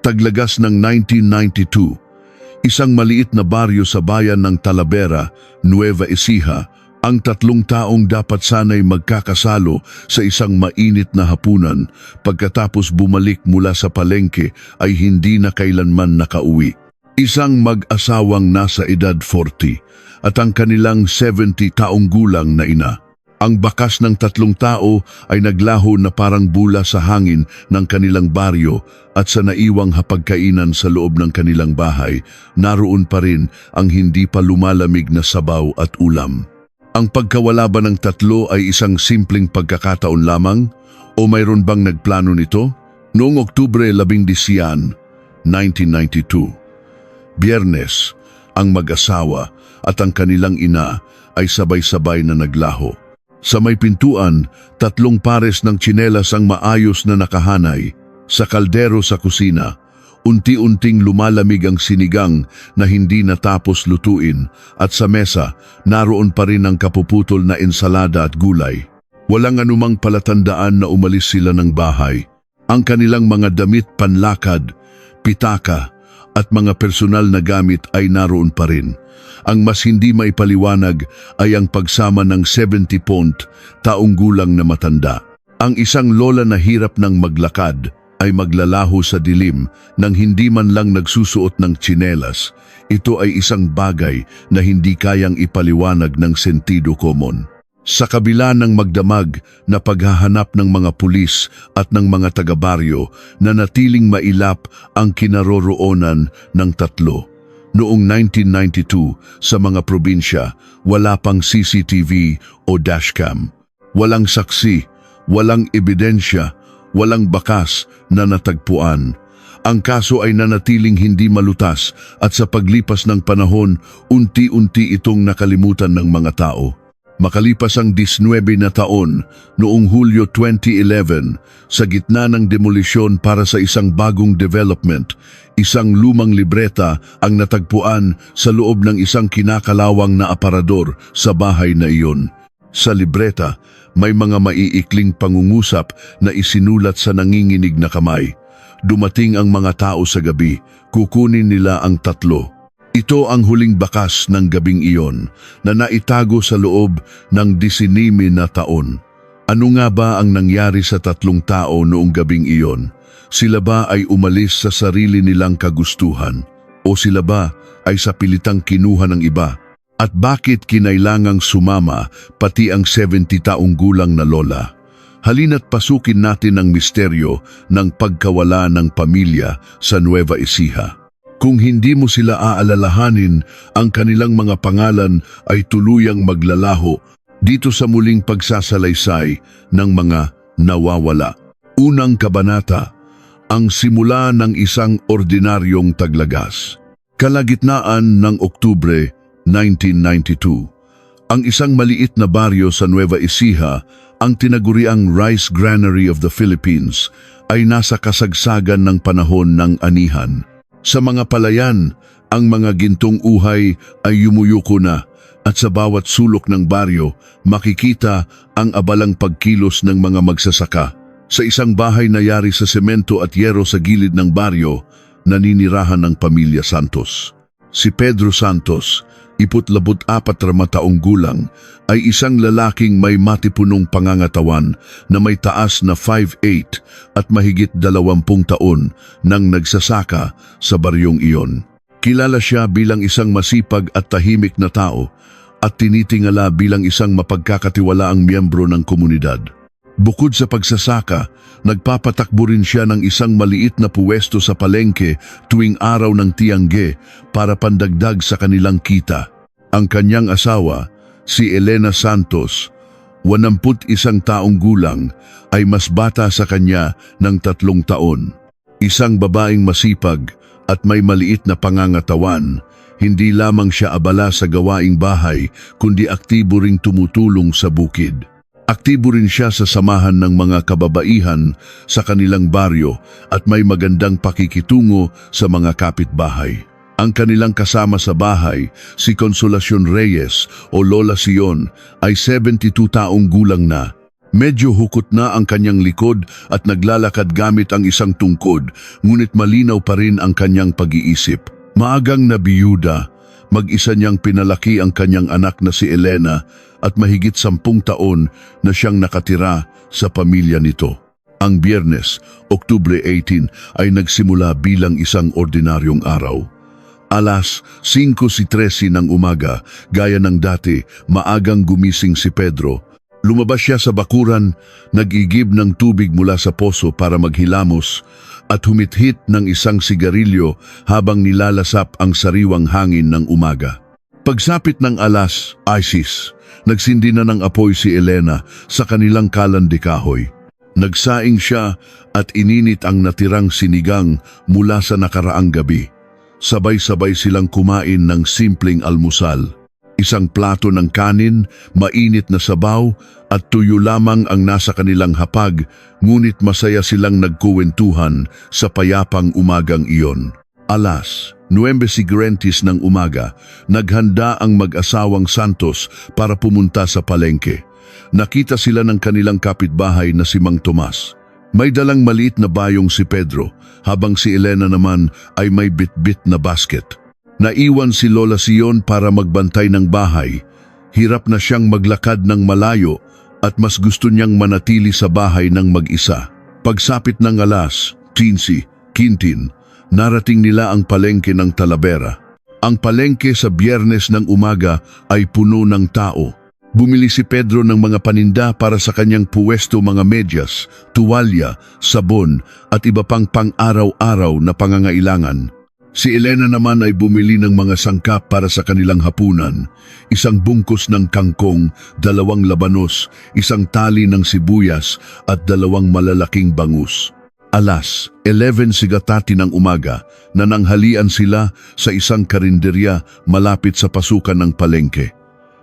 Taglagas ng 1992, isang maliit na baryo sa bayan ng Talavera, Nueva Ecija, ang 3 taong dapat sana'y magkakasalo sa isang mainit na hapunan pagkatapos bumalik mula sa palengke ay hindi na kailanman nakauwi. Isang mag-asawang nasa edad 40 at ang kanilang 70 taong gulang na ina. Ang bakas ng 3 tao ay naglaho na parang bula sa hangin ng kanilang baryo at sa naiwang hapagkainan sa loob ng kanilang bahay, naroon pa rin ang hindi pa lumalamig na sabaw at ulam. Ang pagkawala ba ng 3 ay isang simpleng pagkakataon lamang o mayroon bang nagplano nito? Noong Oktubre 11, 1992, Biyernes, ang mag-asawa at ang kanilang ina ay sabay-sabay na naglaho. Sa may pintuan, 3 pares ng tsinelas ang maayos na nakahanay. Sa kaldero sa kusina, unti-unting lumalamig ang sinigang na hindi natapos lutuin at sa mesa, naroon pa rin ang kapuputol na ensalada at gulay. Walang anumang palatandaan na umalis sila ng bahay. Ang kanilang mga damit panlakad, pitaka at mga personal na gamit ay naroon pa rin. Ang mas hindi maipaliwanag ay ang pagsama ng 70 taong gulang na matanda. Ang isang lola na hirap ng maglakad ay maglalaho sa dilim nang hindi man lang nagsusuot ng tsinelas. Ito ay isang bagay na hindi kayang ipaliwanag ng sentido komon. Sa kabila ng magdamag na paghahanap ng mga pulis at ng mga taga-baryo, nanatiling mailap ang kinaroroonan ng 3. Noong 1992, sa mga probinsya, wala pang CCTV o dashcam. Walang saksi, walang ebidensya, walang bakas na natagpuan. Ang kaso ay nanatiling hindi malutas at sa paglipas ng panahon, unti-unti itong nakalimutan ng mga tao. Makalipas ang 19 na taon, noong Hulyo 2011, sa gitna ng demolisyon para sa isang bagong development, isang lumang libreta ang natagpuan sa loob ng isang kinakalawang na aparador sa bahay na iyon. Sa libreta, may mga maiikling pangungusap na isinulat sa nanginginig na kamay. Dumating ang mga tao sa gabi, kukunin nila ang 3. Ito ang huling bakas ng gabing iyon na naitago sa loob ng 19 na taon. Ano nga ba ang nangyari sa 3 tao noong gabing iyon? Sila ba ay umalis sa sarili nilang kagustuhan? O sila ba ay sa pilitang kinuha ng iba? At bakit kinailangang sumama pati ang 70 taong gulang na lola? Halina't pasukin natin ang misteryo ng pagkawala ng pamilya sa Nueva Ecija. Kung hindi mo sila aalalahanin, ang kanilang mga pangalan ay tuluyang maglalaho dito sa muling pagsasalaysay ng mga nawawala. Unang kabanata, ang simula ng isang ordinaryong taglagas. Kalagitnaan ng Oktubre 1992, ang isang maliit na baryo sa Nueva Ecija, ang tinaguriang Rice Granary of the Philippines, ay nasa kasagsagan ng panahon ng anihan. Sa mga palayan, ang mga gintong uhay ay yumuyuko na at sa bawat sulok ng baryo makikita ang abalang pagkilos ng mga magsasaka. Sa isang bahay na yari sa semento at yero sa gilid ng baryo, naninirahan ng pamilya Santos. Si Pedro Santos, 44 taong gulang, ay isang lalaking may matipunong pangangatawan na may taas na 5'8" at mahigit 20 taon nang nagsasaka sa baryong iyon. Kilala siya bilang isang masipag at tahimik na tao at tinitingala bilang isang mapagkakatiwalaang miyembro ng komunidad. Bukod sa pagsasaka, nagpapatakbo rin siya ng isang maliit na puwesto sa palengke tuwing araw ng Tiangge para pandagdag sa kanilang kita. Ang kanyang asawa, si Elena Santos, 81 taong gulang, ay mas bata sa kanya ng 3 taon. Isang babaeng masipag at may maliit na pangangatawan, hindi lamang siya abala sa gawaing bahay kundi aktibo ring tumutulong sa bukid. Aktibo rin siya sa samahan ng mga kababaihan sa kanilang baryo at may magandang pakikitungo sa mga kapitbahay. Ang kanilang kasama sa bahay, si Consolacion Reyes o Lola Sion, ay 72 taong gulang na. Medyo hukot na ang kanyang likod at naglalakad gamit ang isang tungkod, ngunit malinaw pa rin ang kanyang pag-iisip. Maagang nabiyuda, mag-isa niyang pinalaki ang kanyang anak na si Elena at mahigit 10 taon na siyang nakatira sa pamilya nito. Ang Biyernes, Oktubre 18 ay nagsimula bilang isang ordinaryong araw. Alas 5:13 ng umaga, gaya ng dati, maagang gumising si Pedro. Lumabas siya sa bakuran, nag-igib ng tubig mula sa poso para maghilamos at humithit ng isang sigarilyo habang nilalasap ang sariwang hangin ng umaga. Pagsapit ng alas, ISIS, nagsindi na ng apoy si Elena sa kanilang kalan de kahoy. Nagsaing siya at ininit ang natirang sinigang mula sa nakaraang gabi. Sabay-sabay silang kumain ng simpleng almusal. Isang plato ng kanin, mainit na sabaw at tuyo lamang ang nasa kanilang hapag, ngunit masaya silang nagkuwentuhan sa payapang umagang iyon. Alas 9:50 ng umaga, naghanda ang mag-asawang Santos para pumunta sa palengke. Nakita sila ng kanilang kapitbahay na si Mang Tomas. May dalang maliit na bayong si Pedro, habang si Elena naman ay may bit-bit na basket. Naiwan si Lola Sion para magbantay ng bahay. Hirap na siyang maglakad ng malayo at mas gusto niyang manatili sa bahay ng mag-isa. Pagsapit ng alas 15, narating nila ang palengke ng Talavera. Ang palengke sa Biyernes ng umaga ay puno ng tao. Bumili si Pedro ng mga paninda para sa kanyang puwesto, mga medyas, tuwalya, sabon at iba pang pang-araw-araw na pangangailangan. Si Elena naman ay bumili ng mga sangkap para sa kanilang hapunan, isang bungkus ng kangkong, 2 labanos, isang tali ng sibuyas at 2 malalaking bangus. Alas 11:00 ng umaga, nananghalian sila sa isang karinderya malapit sa pasukan ng palengke.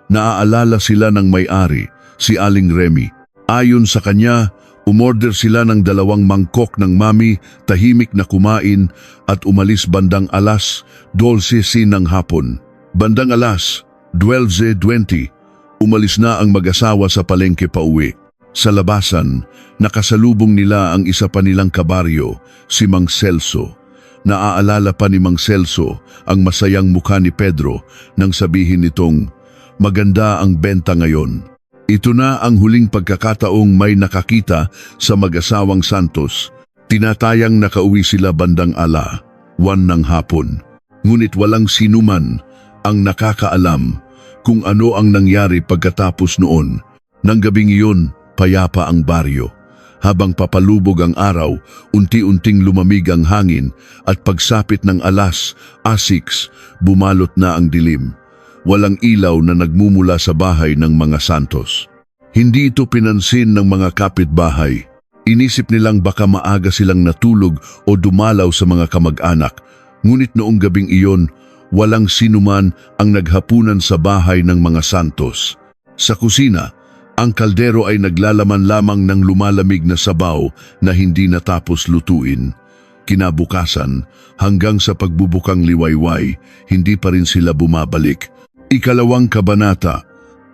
Naaalala sila ng may-ari, si Aling Remy. Ayon sa kanya, umorder sila ng 2 mangkok ng mami, tahimik na kumain at umalis bandang alas 12 ng hapon. Bandang alas 12:20, umalis na ang mag-asawa sa palengke pauwi. Sa labasan, nakasalubong nila ang isa pa nilang kabaryo, si Mang Celso. Naaalala pa ni Mang Celso ang masayang mukha ni Pedro nang sabihin nitong, "Maganda ang benta ngayon." Ito na ang huling pagkakataong may nakakita sa mag-asawang Santos. Tinatayang nakauwi sila bandang 1 ng hapon. Ngunit walang sinuman ang nakakaalam kung ano ang nangyari pagkatapos noon. Nang gabing iyon, payapa ang baryo. Habang papalubog ang araw, unti-unting lumamig ang hangin at pagsapit ng alas 6, bumalot na ang dilim. Walang ilaw na nagmumula sa bahay ng mga Santos. Hindi ito pinansin ng mga kapitbahay. Inisip nilang baka maaga silang natulog o dumalaw sa mga kamag-anak. Ngunit noong gabing iyon, walang sinuman ang naghapunan sa bahay ng mga Santos. Sa kusina, ang kaldero ay naglalaman lamang ng lumalamig na sabaw na hindi natapos lutuin. Kinabukasan, hanggang sa pagbubukang liwayway, hindi pa rin sila bumabalik. Ikalawang kabanata,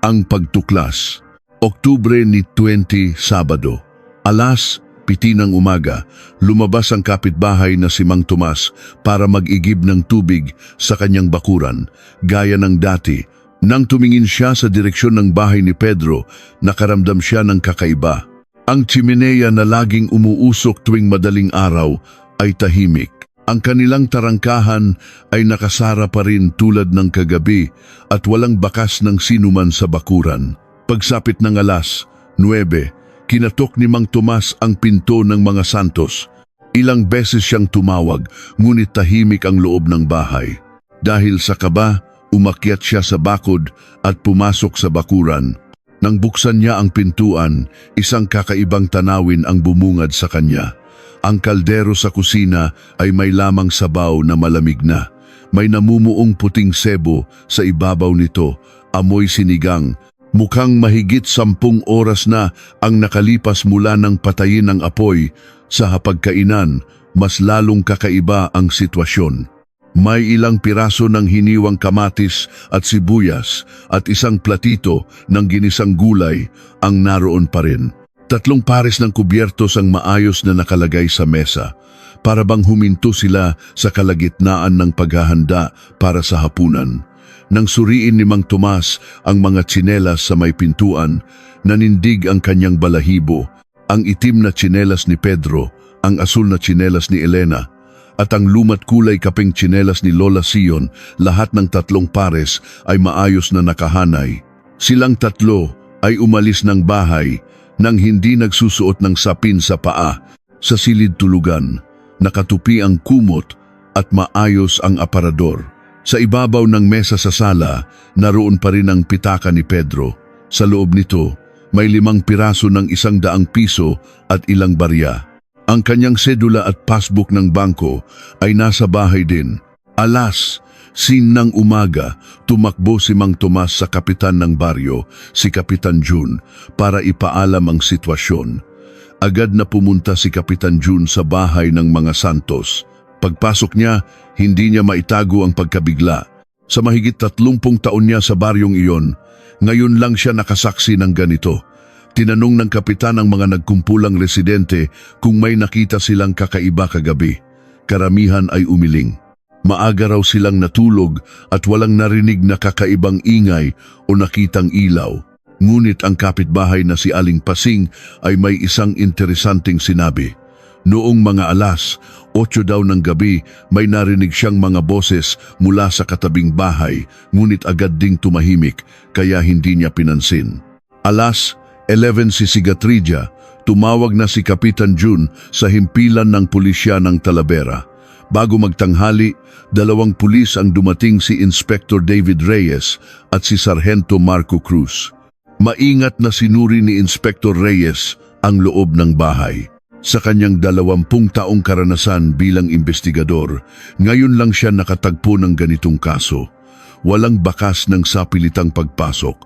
ang pagtuklas. Oktubre 20, Sabado. Alas 7 ng umaga, lumabas ang kapitbahay na si Mang Tomas para mag-igib ng tubig sa kanyang bakuran, gaya ng dati. Nang tumingin siya sa direksyon ng bahay ni Pedro, nakaramdam siya ng kakaiba. Ang tsimeneya na laging umuusok tuwing madaling araw ay tahimik. Ang kanilang tarangkahan ay nakasara pa rin tulad ng kagabi at walang bakas ng sinuman sa bakuran. Pagsapit ng alas 9, kinatok ni Mang Tomas ang pinto ng mga Santos. Ilang beses siyang tumawag, ngunit tahimik ang loob ng bahay. Dahil sa kaba, umakyat siya sa bakod at pumasok sa bakuran. Nang buksan niya ang pintuan, isang kakaibang tanawin ang bumungad sa kanya. Ang kaldero sa kusina ay may lamang sabaw na malamig na. May namumuong puting sebo sa ibabaw nito, amoy sinigang. Mukhang mahigit 10 oras na ang nakalipas mula ng patayin ng apoy. Sa hapagkainan, mas lalong kakaiba ang sitwasyon. May ilang piraso ng hiniwang kamatis at sibuyas at isang platito ng ginisang gulay ang naroon pa rin. 3 pares ng kubyertos ang maayos na nakalagay sa mesa, para bang huminto sila sa kalagitnaan ng paghahanda para sa hapunan. Nang suriin ni Mang Tomas ang mga tsinelas sa may pintuan, nanindig ang kanyang balahibo, ang itim na tsinelas ni Pedro, ang asul na tsinelas ni Elena, at ang lumat kulay kaping tsinelas ni Lola Sion. Lahat ng 3 pares ay maayos na nakahanay. Silang 3 ay umalis ng bahay nang hindi nagsusuot ng sapin sa paa. Sa silid tulugan, nakatupi ang kumot at maayos ang aparador. Sa ibabaw ng mesa sa sala, naroon pa rin ang pitaka ni Pedro. Sa loob nito, may 5 piraso ng 100 piso at ilang barya. Ang kanyang sedula at passbook ng bangko ay nasa bahay din. Alas 9 ng umaga, tumakbo si Mang Tomas sa kapitan ng baryo, si Kapitan Jun, para ipaalam ang sitwasyon. Agad na pumunta si Kapitan Jun sa bahay ng mga Santos. Pagpasok niya, hindi niya maitago ang pagkabigla. Sa mahigit 30 taon niya sa baryong iyon, ngayon lang siya nakasaksi ng ganito. Tinanong ng kapitan ang mga nagkumpulang residente kung may nakita silang kakaiba kagabi. Karamihan ay umiling. Maaga raw silang natulog at walang narinig na kakaibang ingay o nakitang ilaw. Ngunit ang kapitbahay na si Aling Pasing ay may isang interesanting sinabi. Noong mga alas 8 daw ng gabi, may narinig siyang mga boses mula sa katabing bahay, ngunit agad ding tumahimik kaya hindi niya pinansin. Alas 11 si Sigatrilla, tumawag na si Kapitan Jun sa himpilan ng pulisya ng Talavera. Bago magtanghali, 2 pulis ang dumating, si Inspector David Reyes at si Sargento Marco Cruz. Maingat na sinuri ni Inspector Reyes ang loob ng bahay. Sa kanyang 20 taong karanasan bilang investigador, ngayon lang siya nakatagpo ng ganitong kaso. Walang bakas ng sapilitang pagpasok.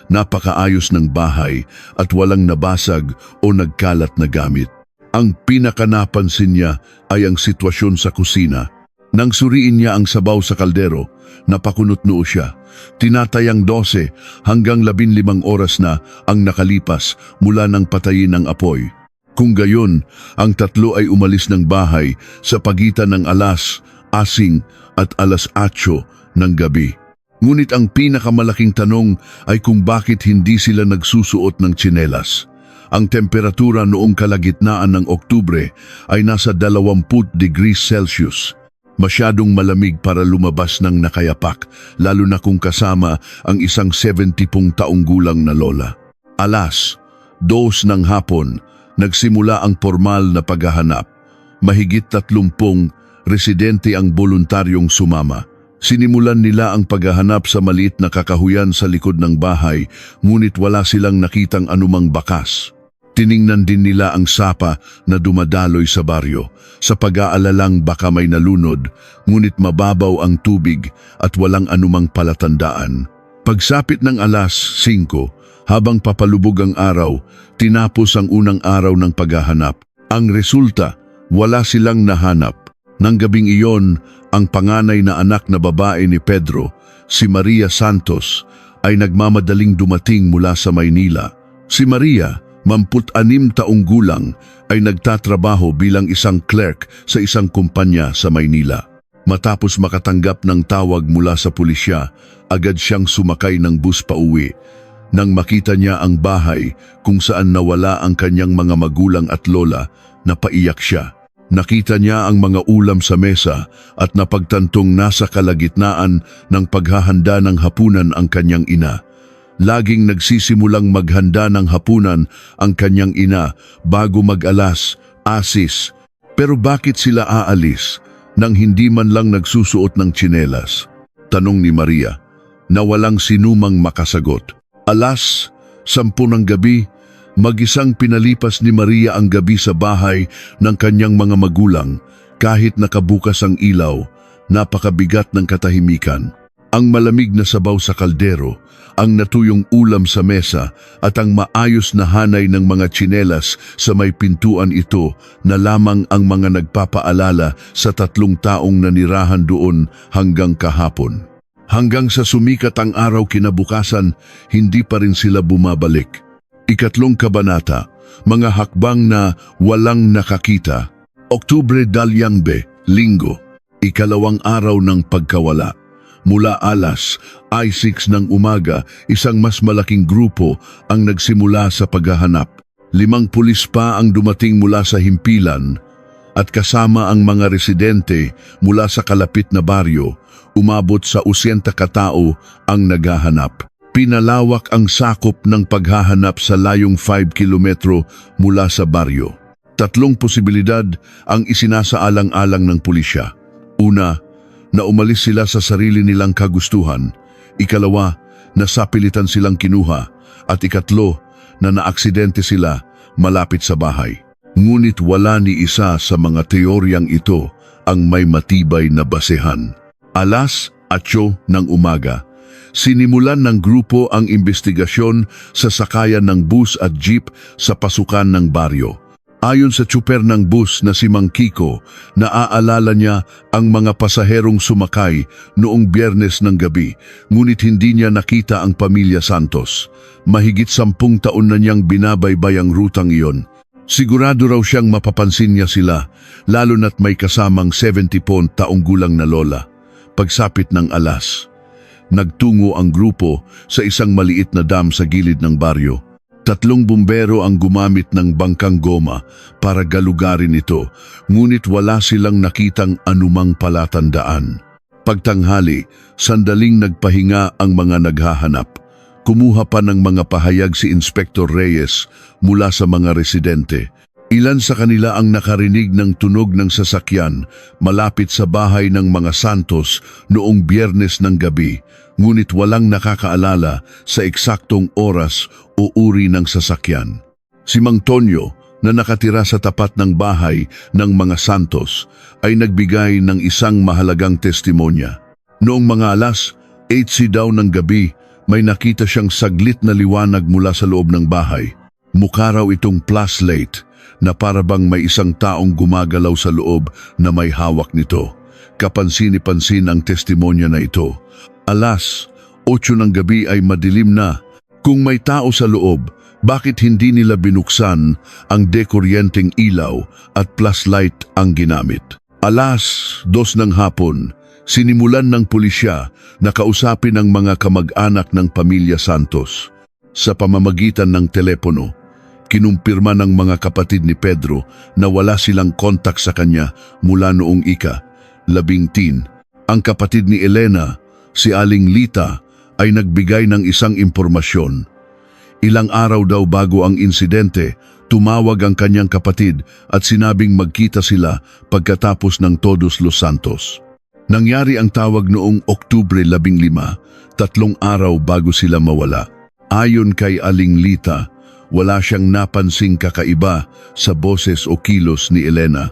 Napakaayos ng bahay at walang nabasag o nagkalat na gamit. Ang pinakanapansin niya ay ang sitwasyon sa kusina. Nang suriin niya ang sabaw sa kaldero, napakunot noo siya. Tinatayang 12 hanggang 15 oras na ang nakalipas mula nang patayin ang apoy. Kung gayon, ang 3 ay umalis ng bahay sa pagitan ng alas 6 at alas 8 ng gabi. Ngunit ang pinakamalaking tanong ay kung bakit hindi sila nagsusuot ng tsinelas. Ang temperatura noong kalagitnaan ng Oktubre ay nasa 20 degrees Celsius. Masyadong malamig para lumabas ng nakayapak, lalo na kung kasama ang isang 70 taong gulang na lola. Alas 2 ng hapon, nagsimula ang formal na paghahanap. Mahigit 30 residente ang voluntaryong sumama. Sinimulan nila ang paghahanap sa maliit na kakahuyan sa likod ng bahay, ngunit wala silang nakitang anumang bakas. Tiningnan din nila ang sapa na dumadaloy sa baryo, sa pag-aalalang baka may nalunod, ngunit mababaw ang tubig at walang anumang palatandaan. Pagsapit ng alas 5, habang papalubog ang araw, tinapos ang unang araw ng paghahanap. Ang resulta, wala silang nahanap. Nang gabing iyon, ang panganay na anak na babae ni Pedro, si Maria Santos, ay nagmamadaling dumating mula sa Maynila. Si Maria, 26 taong gulang, ay nagtatrabaho bilang isang clerk sa isang kumpanya sa Maynila. Matapos makatanggap ng tawag mula sa pulisya, agad siyang sumakay ng bus pauwi. Nang makita niya ang bahay kung saan nawala ang kanyang mga magulang at lola, napaiyak siya. Nakita niya ang mga ulam sa mesa at napagtantong nasa kalagitnaan ng paghahanda ng hapunan ang kanyang ina. Laging nagsisimulang maghanda ng hapunan ang kanyang ina bago mag-alas 6. Pero bakit sila aalis nang hindi man lang nagsusuot ng tsinelas? Tanong ni Maria, na walang sinumang makasagot. Alas 10 ng gabi, mag-isang pinalipas ni Maria ang gabi sa bahay ng kanyang mga magulang. Kahit nakabukas ang ilaw, napakabigat ng katahimikan. Ang malamig na sabaw sa kaldero, ang natuyong ulam sa mesa at ang maayos na hanay ng mga tsinelas sa may pintuan ito na lamang ang mga nagpapaalala sa 3 taong nanirahan doon hanggang kahapon. Hanggang sa sumikat ang araw kinabukasan, hindi pa rin sila bumabalik. 3 kabanata, mga hakbang na walang nakakita. Oktubre Dalyangbe, Linggo, ikalawang araw ng pagkawala. Mula alas 6 ng umaga, isang mas malaking grupo ang nagsimula sa paghahanap. 5 pulis pa ang dumating mula sa himpilan at kasama ang mga residente mula sa kalapit na baryo, umabot sa 80 katao ang naghahanap. Pinalawak ang sakop ng paghahanap sa layong 5 kilometro mula sa baryo. 3 posibilidad ang isinasaalang-alang ng pulisya. Una, na umalis sila sa sarili nilang kagustuhan. Ikalawa, na sapilitan silang kinuha. At ikatlo, na naaksidente sila malapit sa bahay. Ngunit wala ni isa sa mga teoryang ito ang may matibay na basehan. Alas 8 ng umaga, sinimulan ng grupo ang investigasyon sa sakayan ng bus at jeep sa pasukan ng baryo. Ayon sa tsuper ng bus na si Mang Kiko, naaalala niya ang mga pasaherong sumakay noong Biyernes ng gabi, ngunit hindi niya nakita ang pamilya Santos. Mahigit 10 taon na niyang binabaybay ang rutang iyon. Sigurado raw siyang mapapansin niya sila, lalo na't may kasamang 70 taong gulang na lola. Pagsapit ng alas, nagtungo ang grupo sa isang maliit na dam sa gilid ng baryo. 3 bumbero ang gumamit ng bangkang goma para galugarin ito, ngunit wala silang nakitang anumang palatandaan. Pagtanghali, sandaling nagpahinga ang mga naghahanap. Kumuha pa ng mga pahayag si Inspector Reyes mula sa mga residente. Ilan sa kanila ang nakarinig ng tunog ng sasakyan malapit sa bahay ng mga Santos noong Biyernes ng gabi, ngunit walang nakakaalala sa eksaktong oras o uri ng sasakyan. Si Mang Tonyo, na nakatira sa tapat ng bahay ng mga Santos, ay nagbigay ng isang mahalagang testimonya. Noong mga alas 8 daw ng gabi, may nakita siyang saglit na liwanag mula sa loob ng bahay. Mukha raw itong flashlight na parabang may isang taong gumagalaw sa loob na may hawak nito. Kapansin-pansin ang testimonya na ito. Alas 8 ng gabi ay madilim na. Kung may tao sa loob, bakit hindi nila binuksan ang dekuryenteng ilaw at flashlight ang ginamit? Alas 2 ng hapon, sinimulan ng pulisya na kausapin ang mga kamag-anak ng pamilya Santos. Sa pamamagitan ng telepono, kinumpirma ng mga kapatid ni Pedro na wala silang kontak sa kanya mula noong ika-10. Ang kapatid ni Elena, si Aling Lita, ay nagbigay ng isang impormasyon. Ilang araw daw bago ang insidente, tumawag ang kanyang kapatid at sinabing magkita sila pagkatapos ng Todos los Santos. Nangyari ang tawag noong Oktubre 15, 3 araw bago sila mawala. Ayon kay Aling Lita, wala siyang napansing kakaiba sa boses o kilos ni Elena.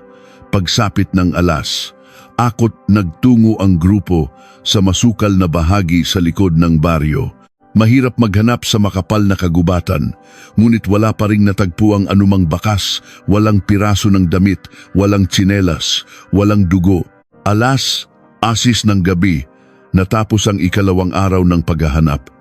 Pagsapit ng alas, akot nagtungo ang grupo sa masukal na bahagi sa likod ng baryo. Mahirap maghanap sa makapal na kagubatan, ngunit wala pa ring natagpuang anumang bakas, walang piraso ng damit, walang tsinelas, walang dugo. Alas 6 ng gabi, natapos ang ikalawang araw ng paghahanap.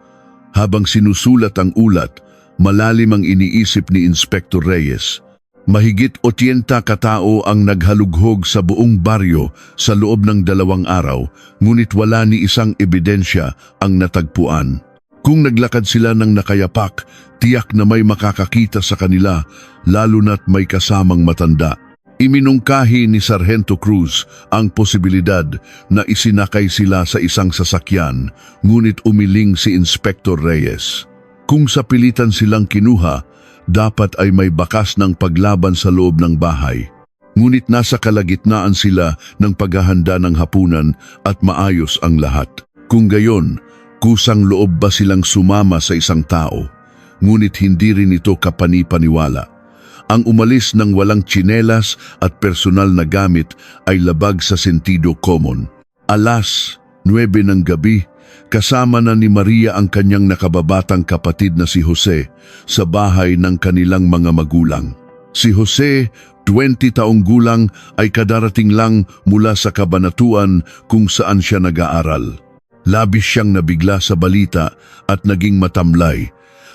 Habang sinusulat ang ulat, malalim ang iniisip ni Inspector Reyes. Mahigit 80 katao ang naghalughog sa buong baryo sa loob ng 2 araw, ngunit wala ni isang ebidensya ang natagpuan. Kung naglakad sila ng nakayapak, tiyak na may makakakita sa kanila, lalo na't may kasamang matanda. Iminungkahi ni Sargento Cruz ang posibilidad na isinakay sila sa isang sasakyan, ngunit umiling si Inspector Reyes. Kung sa pilitan silang kinuha, dapat ay may bakas ng paglaban sa loob ng bahay. Ngunit nasa kalagitnaan sila ng paghahanda ng hapunan at maayos ang lahat. Kung gayon, kusang loob ba silang sumama sa isang tao? Ngunit hindi rin ito kapani-paniwala. Ang umalis ng walang tsinelas at personal na gamit ay labag sa sentido common. Alas 9 ng gabi, kasama na ni Maria ang kanyang nakababatang kapatid na si Jose sa bahay ng kanilang mga magulang. Si Jose, 20 taong gulang, ay kadarating lang mula sa kabanatuan kung saan siya nag-aaral. Labis siyang nabigla sa balita at naging matamlay.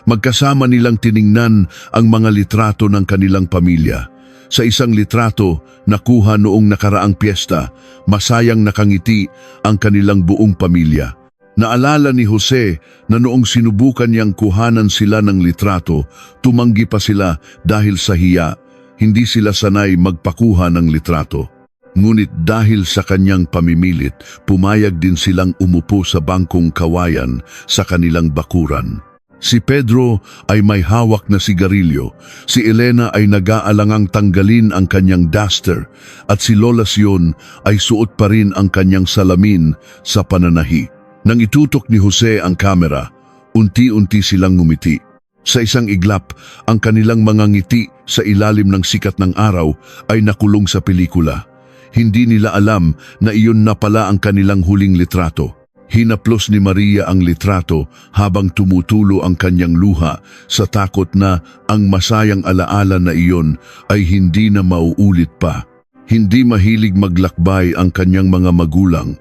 Magkasama nilang tiningnan ang mga litrato ng kanilang pamilya. Sa isang litrato nakuha noong nakaraang piyesta, masayang nakangiti ang kanilang buong pamilya. Naalala ni Jose na noong sinubukan niyang kuhanan sila ng litrato, tumanggi pa sila dahil sa hiya. Hindi sila sanay magpakuha ng litrato. Ngunit dahil sa kanyang pamimilit, pumayag din silang umupo sa bangkong kawayan sa kanilang bakuran. Si Pedro ay may hawak na sigarilyo, si Elena ay nag-aalangang tanggalin ang kanyang duster, at si Lola Sion ay suot pa rin ang kanyang salamin sa pananahi. Nang itutok ni Jose ang kamera, unti-unti silang ngumiti. Sa isang iglap, ang kanilang mga ngiti sa ilalim ng sikat ng araw ay nakulong sa pelikula. Hindi nila alam na iyon na pala ang kanilang huling litrato. Hinaplos ni Maria ang litrato habang tumutulo ang kanyang luha sa takot na ang masayang alaala na iyon ay hindi na mauulit pa. Hindi mahilig maglakbay ang kanyang mga magulang.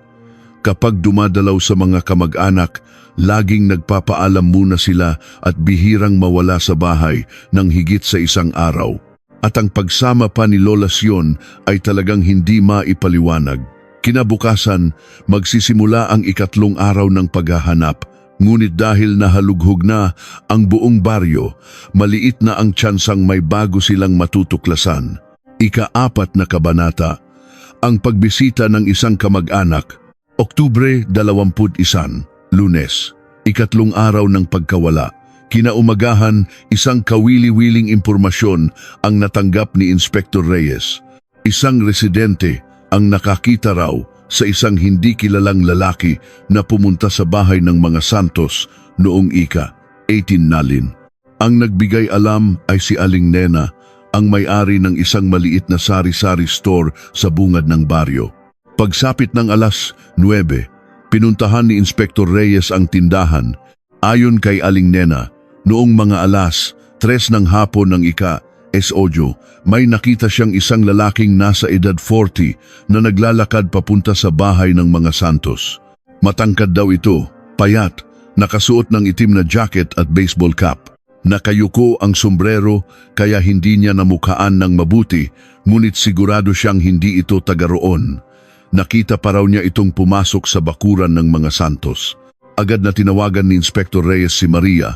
Kapag dumadalaw sa mga kamag-anak, laging nagpapaalam muna sila at bihirang mawala sa bahay ng higit sa isang araw. At ang pagsama pa ni Lola Sion ay talagang hindi maipaliwanag. Kinabukasan, magsisimula ang ikatlong araw ng paghahanap, ngunit dahil nahalughog na ang buong baryo, maliit na ang tsansang may bago silang matutuklasan. Ika-4 na kabanata, ang pagbisita ng isang kamag-anak, Oktubre 21, Lunes, ikatlong araw ng pagkawala. Kinaumagahan, isang kawili-wiling impormasyon ang natanggap ni Inspector Reyes. Isang residente ang nakakita raw sa isang hindi kilalang lalaki na pumunta sa bahay ng mga Santos noong ika-18 nalin. Ang nagbigay alam ay si Aling Nena, ang may-ari ng isang maliit na sari-sari store sa bungad ng baryo. Pagsapit ng alas 9, pinuntahan ni Inspector Reyes ang tindahan. Ayon kay Aling Nena, noong mga alas 3 ng hapon ng ika-18, may nakita siyang isang lalaking nasa edad 40 na naglalakad papunta sa bahay ng mga Santos. Matangkad daw ito, payat, nakasuot ng itim na jacket at baseball cap. Nakayuko ang sombrero kaya hindi niya namukhaan ng mabuti, ngunit sigurado siyang hindi ito taga roon. Nakita pa raw niya itong pumasok sa bakuran ng mga Santos. Agad na tinawagan ni Inspector Reyes si Maria,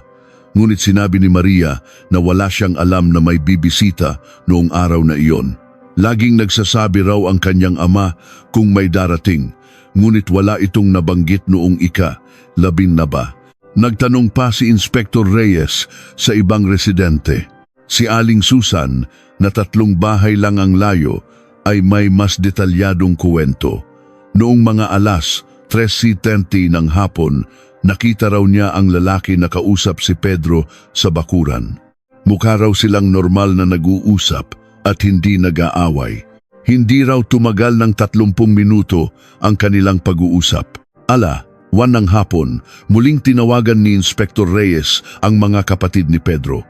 ngunit sinabi ni Maria na wala siyang alam na may bibisita noong araw na iyon. Laging nagsasabi raw ang kanyang ama kung may darating, ngunit wala itong nabanggit noong ika-10 na ba. Nagtanong pa si Inspector Reyes sa ibang residente. Si Aling Susan, na 3 bahay lang ang layo, ay may mas detalyadong kuwento. Noong mga alas 3:30 ng hapon, nakita raw niya ang lalaki na kausap si Pedro sa bakuran. Mukha raw silang normal na nag-uusap at hindi nag-aaway. Hindi raw tumagal ng 30 minuto ang kanilang pag-uusap. 1 ng hapon, muling tinawagan ni Inspector Reyes ang mga kapatid ni Pedro.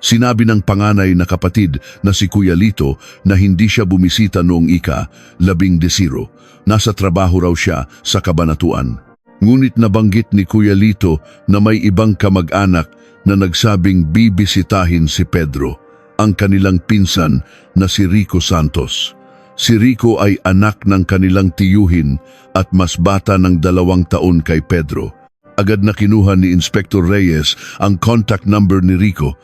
Sinabi ng panganay na kapatid na si Kuya Lito na hindi siya bumisita noong ika-10. Nasa trabaho raw siya sa kabanatuan. Ngunit nabanggit ni Kuya Lito na may ibang kamag-anak na nagsabing bibisitahin si Pedro, ang kanilang pinsan na si Rico Santos. Si Rico ay anak ng kanilang tiyuhin at mas bata ng 2 taon kay Pedro. Agad na kinuha ni Inspector Reyes ang contact number ni Rico.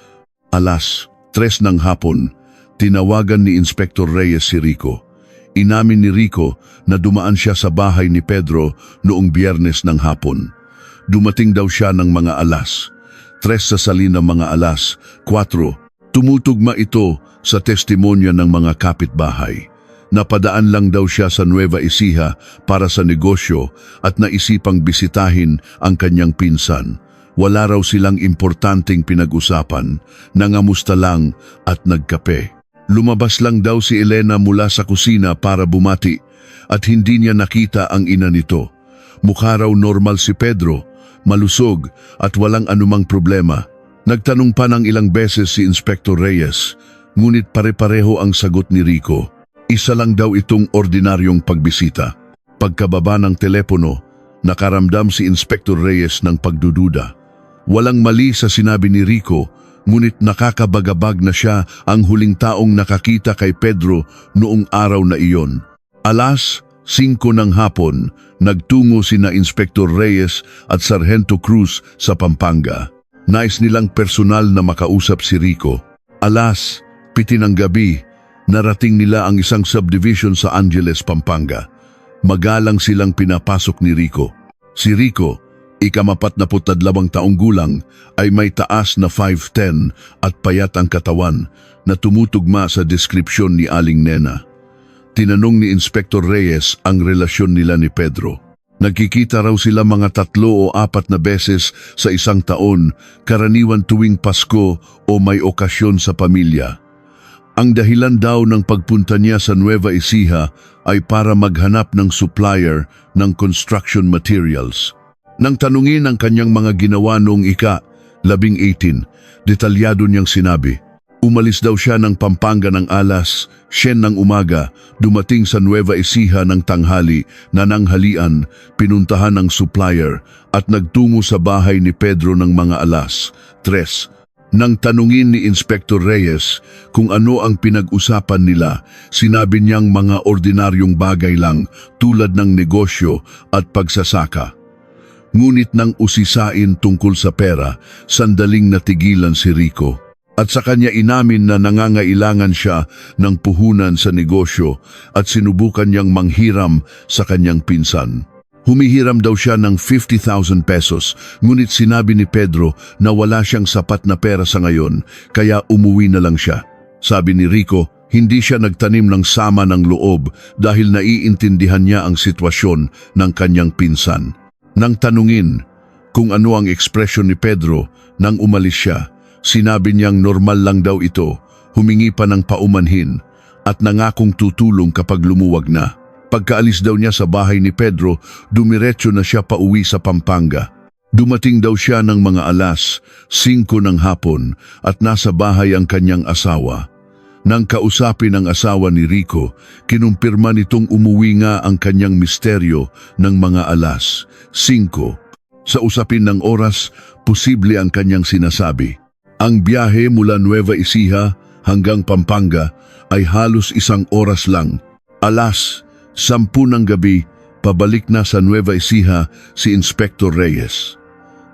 Alas 3 ng hapon, tinawagan ni Inspector Reyes si Rico. Inamin ni Rico na dumaan siya sa bahay ni Pedro noong Biyernes ng hapon. Dumating daw siya ng mga alas 3 sa salina mga alas 4. Tumutugma ito sa testimonya ng mga kapitbahay. Napadaan lang daw siya sa Nueva Ecija para sa negosyo at naisipang bisitahin ang kanyang pinsan. Wala raw silang importanteng pinag-usapan, nangamusta lang at nagkape. Lumabas lang daw si Elena mula sa kusina para bumati at hindi niya nakita ang ina nito. Mukha raw normal si Pedro, malusog at walang anumang problema. Nagtanong pa ng ilang beses si Inspector Reyes, ngunit pare-pareho ang sagot ni Rico. Isa lang daw itong ordinaryong pagbisita. Pagkababa ng telepono, nakaramdam si Inspector Reyes ng pagdududa. Walang mali sa sinabi ni Rico, ngunit nakakabagabag na siya ang huling taong nakakita kay Pedro noong araw na iyon. Alas 5 ng hapon, nagtungo sina Inspector Reyes at Sargento Cruz sa Pampanga. Nais nilang personal na makausap si Rico. Alas 7 ng gabi, narating nila ang isang subdivision sa Angeles, Pampanga. Magalang silang pinapasok ni Rico. Si Rico, ika-42 taong gulang, ay may taas na 5'10" at payat ang katawan na tumutugma sa deskripsyon ni Aling Nena. Tinanong ni Inspector Reyes ang relasyon nila ni Pedro. Nagkikita raw sila mga 3 o 4 na beses sa isang taon, karaniwan tuwing Pasko o may okasyon sa pamilya. Ang dahilan daw ng pagpunta niya sa Nueva Ecija ay para maghanap ng supplier ng construction materials. Nang tanungin ang kanyang mga ginawa noong ika-18, detalyado niyang sinabi, umalis daw siya ng Pampanga ng alas 9 ng umaga, dumating sa Nueva Ecija ng tanghali, nananghalian, pinuntahan ng supplier at nagtungo sa bahay ni Pedro ng mga alas 3. Nang tanungin ni Inspector Reyes kung ano ang pinag-usapan nila, sinabi niyang mga ordinaryong bagay lang tulad ng negosyo at pagsasaka. Ngunit nang usisain tungkol sa pera, sandaling natigilan si Rico. At sa kanya inamin na nangangailangan siya ng puhunan sa negosyo at sinubukan niyang manghiram sa kanyang pinsan. Humihiram daw siya ng 50,000 pesos, ngunit sinabi ni Pedro na wala siyang sapat na pera sa ngayon, kaya umuwi na lang siya. Sabi ni Rico, hindi siya nagtanim ng sama ng loob dahil naiintindihan niya ang sitwasyon ng kanyang pinsan. Nang tanungin kung ano ang ekspresyon ni Pedro nang umalis siya, sinabi niyang normal lang daw ito, humingi pa ng paumanhin at nangakong tutulong kapag lumuwag na. Pagkaalis daw niya sa bahay ni Pedro, dumiretso na siya pauwi sa Pampanga. Dumating daw siya ng mga alas 5 ng hapon at nasa bahay ang kanyang asawa. Nang kausapin ang asawa ni Rico, kinumpirma nitong umuwi nga ang kanyang misteryo ng mga alas 5. Sa usapin ng oras, posible ang kanyang sinasabi. Ang biyahe mula Nueva Ecija hanggang Pampanga ay halos 1 oras lang. Alas 10 ng gabi, pabalik na sa Nueva Ecija si Inspector Reyes.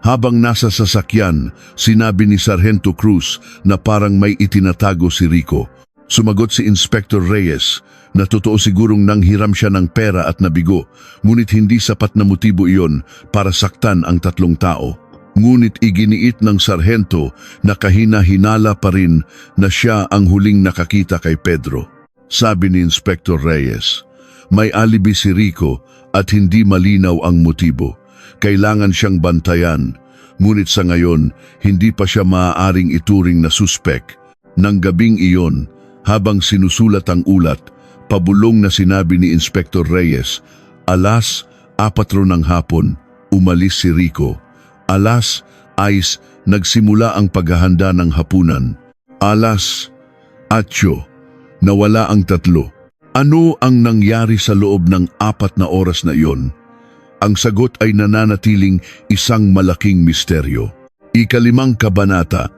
Habang nasa sasakyan, sinabi ni Sargento Cruz na parang may itinatago si Rico. Sumagot si Inspector Reyes na totoo sigurong nanghiram siya ng pera at nabigo, ngunit hindi sapat na motibo iyon para saktan ang 3 tao. Ngunit iginiit ng sarhento na kahina-hinala pa rin na siya ang huling nakakita kay Pedro. Sabi ni Inspector Reyes, may alibi si Rico at hindi malinaw ang motibo. Kailangan siyang bantayan, ngunit sa ngayon hindi pa siya maaaring ituring na suspek. Nang gabing iyon, habang sinusulat ang ulat, pabulong na sinabi ni Inspector Reyes, alas 4 ng hapon, umalis si Rico. Alas 6, nagsimula ang paghahanda ng hapunan. Alas 8, nawala ang 3. Ano ang nangyari sa loob ng 4 na oras na iyon? Ang sagot ay nananatiling isang malaking misteryo. Ika-5 kabanata,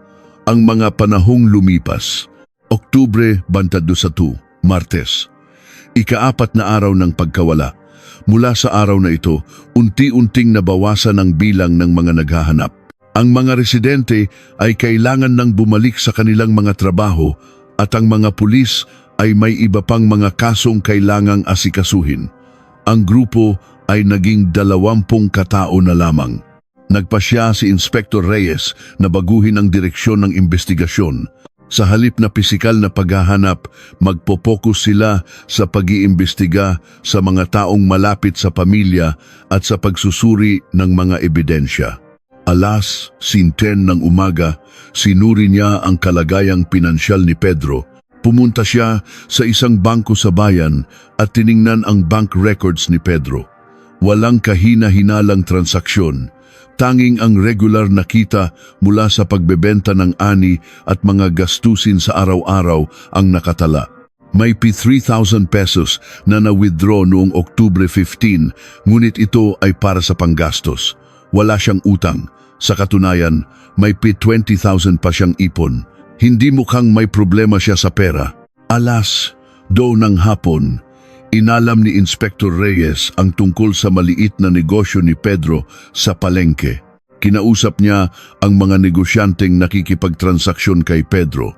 ang mga panahong lumipas. Oktubre 22, Martes. Ika-4 na araw ng pagkawala. Mula sa araw na ito, unti-unting nabawasan ang bilang ng mga naghahanap. Ang mga residente ay kailangan nang bumalik sa kanilang mga trabaho at ang mga pulis ay may iba pang mga kasong kailangang asikasuhin. Ang grupo ay naging 20 katao na lamang. Nagpasya si Inspector Reyes na baguhin ang direksyon ng investigasyon. Sa halip na pisikal na paghahanap, magpopokus sila sa pag-iimbestiga sa mga taong malapit sa pamilya at sa pagsusuri ng mga ebidensya. Alas 10 ng umaga, sinuri niya ang kalagayang pinansyal ni Pedro. Pumunta siya sa isang bangko sa bayan at tiningnan ang bank records ni Pedro. Walang kahina-hinalang transaksyon. Tanging ang regular na kita mula sa pagbebenta ng ani at mga gastusin sa araw-araw ang nakatala. May 3,000 pesos na na-withdraw noong Oktubre 15, ngunit ito ay para sa panggastos. Wala siyang utang. Sa katunayan, may 20,000 pa siyang ipon. Hindi mukhang may problema siya sa pera. Alas, ng hapon, inalam ni Inspector Reyes ang tungkol sa maliit na negosyo ni Pedro sa palengke. Kinausap niya ang mga negosyanteng nakikipagtransaksyon kay Pedro.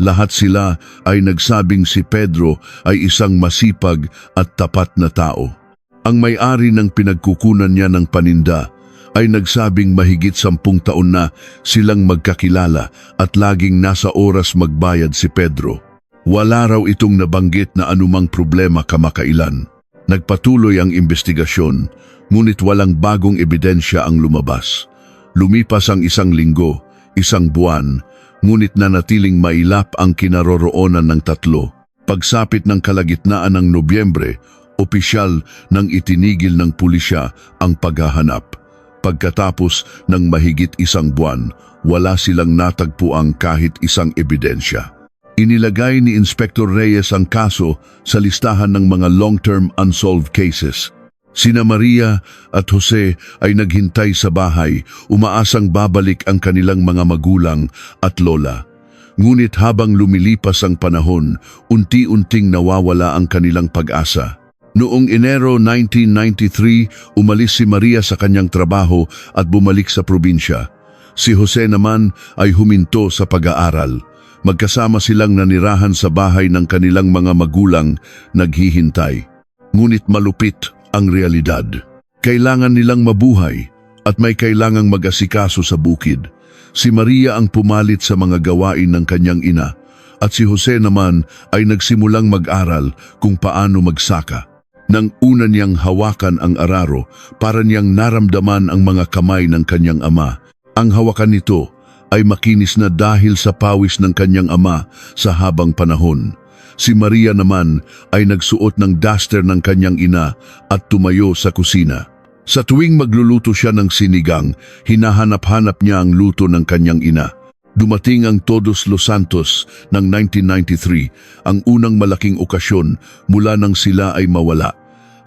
Lahat sila ay nagsabing si Pedro ay isang masipag at tapat na tao. Ang may-ari ng pinagkukunan niya ng paninda ay nagsabing mahigit 10 taon na silang magkakilala at laging nasa oras magbayad si Pedro. Wala raw itong nabanggit na anumang problema kamakailan. Nagpatuloy ang investigasyon, ngunit walang bagong ebidensya ang lumabas. Lumipas ang 1 linggo, 1 buwan, ngunit nanatiling mailap ang kinaroroonan ng 3. Pagsapit ng kalagitnaan ng Nobyembre, opisyal nang itinigil ng pulisya ang paghahanap. Pagkatapos ng mahigit 1 buwan, wala silang natagpuang kahit isang ebidensya. Inilagay ni Inspector Reyes ang kaso sa listahan ng mga long-term unsolved cases. Sina Maria at Jose ay naghintay sa bahay, umaasang babalik ang kanilang mga magulang at lola. Ngunit habang lumilipas ang panahon, unti-unting nawawala ang kanilang pag-asa. Noong Enero 1993, umalis si Maria sa kanyang trabaho at bumalik sa probinsya. Si Jose naman ay huminto sa pag-aaral. Magkasama silang nanirahan sa bahay ng kanilang mga magulang, naghihintay. Ngunit malupit ang realidad. Kailangan nilang mabuhay at may kailangang mag-asikaso sa bukid. Si Maria ang pumalit sa mga gawain ng kanyang ina at si Jose naman ay nagsimulang mag-aral kung paano magsaka. Nang una niyang hawakan ang araro, para niyang naramdaman ang mga kamay ng kanyang ama. Ang hawakan nito ay makinis na dahil sa pawis ng kanyang ama sa habang panahon. Si Maria naman ay nagsuot ng duster ng kanyang ina at tumayo sa kusina. Sa tuwing magluluto siya ng sinigang, hinahanap-hanap niya ang luto ng kanyang ina. Dumating ang Todos los Santos ng 1993, ang unang malaking okasyon mula nang sila ay mawala.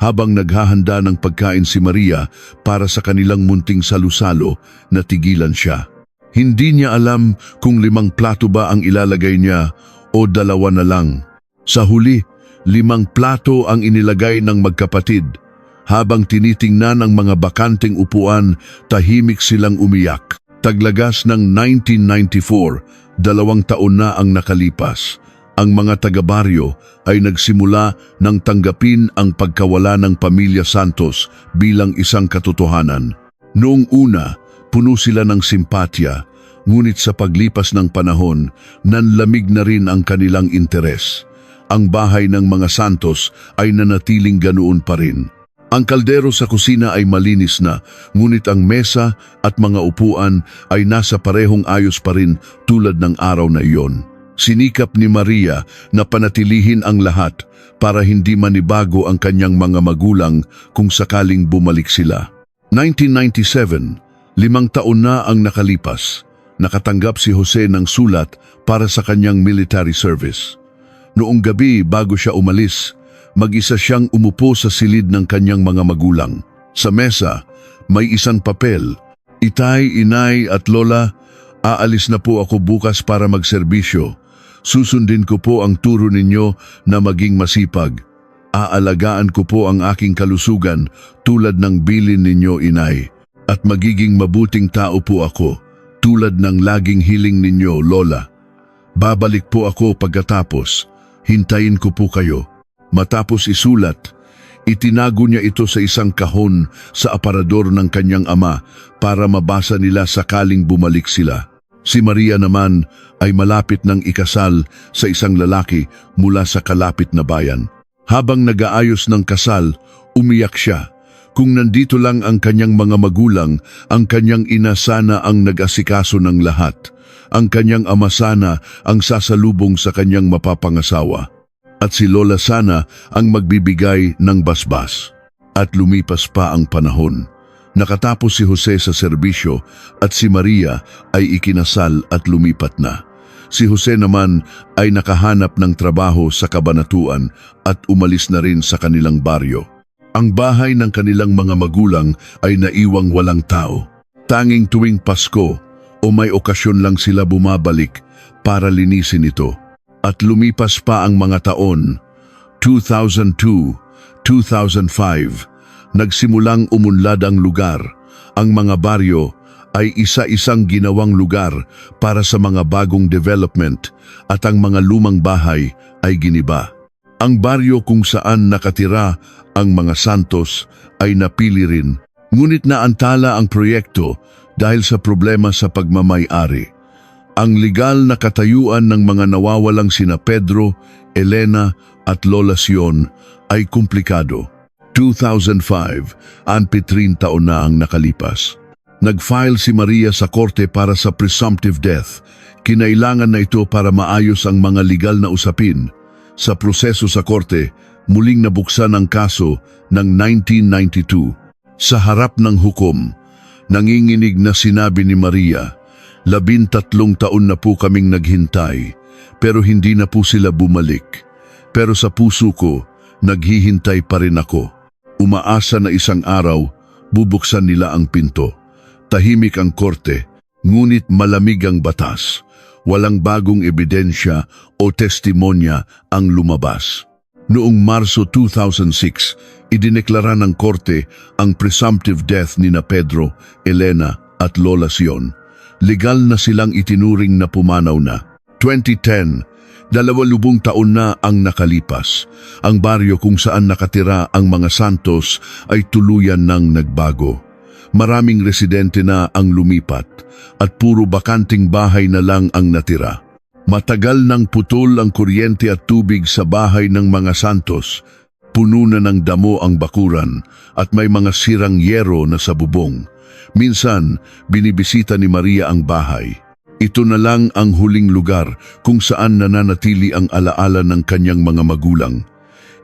Habang naghahanda ng pagkain si Maria para sa kanilang munting salusalo, natigilan siya. Hindi niya alam kung 5 plato ba ang ilalagay niya o 2 na lang. Sa huli, 5 plato ang inilagay ng magkapatid. Habang tinitingnan ang mga bakanteng upuan, tahimik silang umiyak. Taglagas ng 1994, 2 taon na ang nakalipas. Ang mga taga-baryo ay nagsimula ng tanggapin ang pagkawala ng pamilya Santos bilang isang katotohanan. Noong una, puno sila ng simpatya, ngunit sa paglipas ng panahon, nanlamig na rin ang kanilang interes. Ang bahay ng mga Santos ay nanatiling ganoon pa rin. Ang kaldero sa kusina ay malinis na, ngunit ang mesa at mga upuan ay nasa parehong ayos pa rin tulad ng araw na iyon. Sinikap ni Maria na panatilihin ang lahat para hindi manibago ang kanyang mga magulang kung sakaling bumalik sila. 1997, 5 taon na ang nakalipas. Nakatanggap si Jose ng sulat para sa kanyang military service. Noong gabi bago siya umalis, mag-isa siyang umupo sa silid ng kanyang mga magulang. Sa mesa, may isang papel. Itay, inay at lola, aalis na po ako bukas para magserbisyo. Susundin ko po ang turo ninyo na maging masipag. Aalagaan ko po ang aking kalusugan tulad ng bilin ninyo, inay. At magiging mabuting tao po ako, tulad ng laging hiling ninyo, lola. Babalik po ako pagkatapos. Hintayin ko po kayo. Matapos isulat, itinago niya ito sa isang kahon sa aparador ng kanyang ama para mabasa nila sakaling bumalik sila. Si Maria naman ay malapit ng ikasal sa isang lalaki mula sa kalapit na bayan. Habang nag-aayos ng kasal, umiyak siya. Kung nandito lang ang kanyang mga magulang, ang kanyang ina sana ang nag-asikaso ng lahat. Ang kanyang ama sana ang sasalubong sa kanyang mapapangasawa. At si Lola sana ang magbibigay ng basbas. At lumipas pa ang panahon. Nakatapos si Jose sa serbisyo at si Maria ay ikinasal at lumipat na. Si Jose naman ay nakahanap ng trabaho sa Kabanatuan at umalis na rin sa kanilang baryo. Ang bahay ng kanilang mga magulang ay naiwang walang tao. Tanging tuwing Pasko o may okasyon lang sila bumabalik para linisin ito. At lumipas pa ang mga taon, 2002, 2005, nagsimulang umunlad ang lugar. Ang mga baryo ay isa-isang ginawang lugar para sa mga bagong development at ang mga lumang bahay ay giniba. Ang baryo kung saan nakatira ang mga Santos ay napili rin, ngunit naantala ang proyekto dahil sa problema sa pagmamay-ari. Ang legal na katayuan ng mga nawawalang sina Pedro, Elena at Lola Sion ay komplikado. 2005, 13 taon na ang nakalipas. Nag-file si Maria sa korte para sa presumptive death. Kinailangan na ito para maayos ang mga legal na usapin. Sa proseso sa korte, muling nabuksan ang kaso ng 1992. Sa harap ng hukom, nanginginig na sinabi ni Maria, 13 taon na po kaming naghintay, pero hindi na po sila bumalik. Pero sa puso ko, naghihintay pa rin ako. Umaasa na isang araw, bubuksan nila ang pinto. Tahimik ang korte, ngunit malamig ang batas. Walang bagong ebidensya o testimonya ang lumabas. Noong Marso 2006, idineklara ng korte ang presumptive death ni na Pedro, Elena at Lola Sion. Legal na silang itinuring na pumanaw na. 2010, 20 taon na ang nakalipas. Ang baryo kung saan nakatira ang mga Santos ay tuluyan ng nagbago. Maraming residente na ang lumipat at puro bakanting bahay na lang ang natira. Matagal nang putol ang kuryente at tubig sa bahay ng mga Santos. Puno na ng damo ang bakuran at may mga sirang yero na sa bubong. Minsan, binibisita ni Maria ang bahay. Ito na lang ang huling lugar kung saan nananatili ang alaala ng kanyang mga magulang.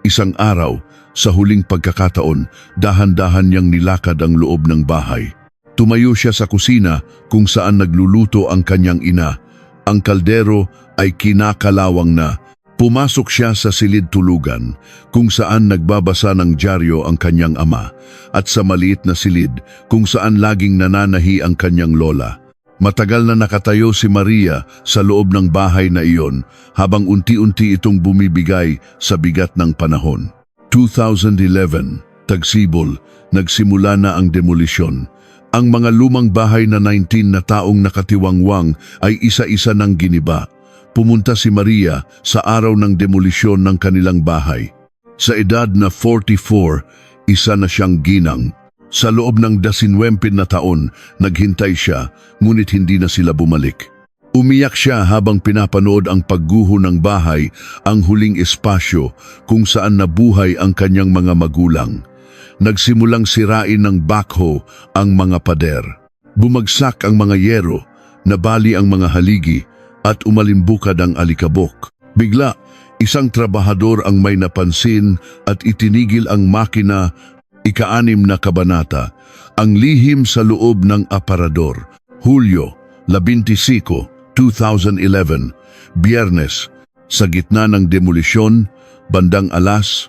Isang araw, sa huling pagkakataon, dahan-dahan niyang nilakad ang loob ng bahay. Tumayo siya sa kusina kung saan nagluluto ang kanyang ina. Ang kaldero ay kinakalawang na. Pumasok siya sa silid tulugan kung saan nagbabasa ng dyaryo ang kanyang ama at sa maliit na silid kung saan laging nananahi ang kanyang lola. Matagal na nakatayo si Maria sa loob ng bahay na iyon habang unti-unti itong bumibigay sa bigat ng panahon. 2011, Tagsibol, nagsimula na ang demolisyon. Ang mga lumang bahay na 19 na taong nakatiwangwang ay isa-isa ng giniba. Pumunta si Maria sa araw ng demolisyon ng kanilang bahay. Sa edad na 44, isa na siyang ginang. Sa loob ng 19 na taon, naghintay siya, ngunit hindi na sila bumalik. Umiyak siya habang pinapanood ang pagguho ng bahay, ang huling espasyo kung saan nabuhay ang kanyang mga magulang. Nagsimulang sirain ng backhoe ang mga pader. Bumagsak ang mga yero, nabali ang mga haligi, at umalimbukad ang alikabok. Bigla, isang trabahador ang may napansin at itinigil ang makina. Ika-6 na kabanata, ang lihim sa loob ng aparador. Hulyo 25, 2011, Biyernes, sa gitna ng demolisyon, bandang alas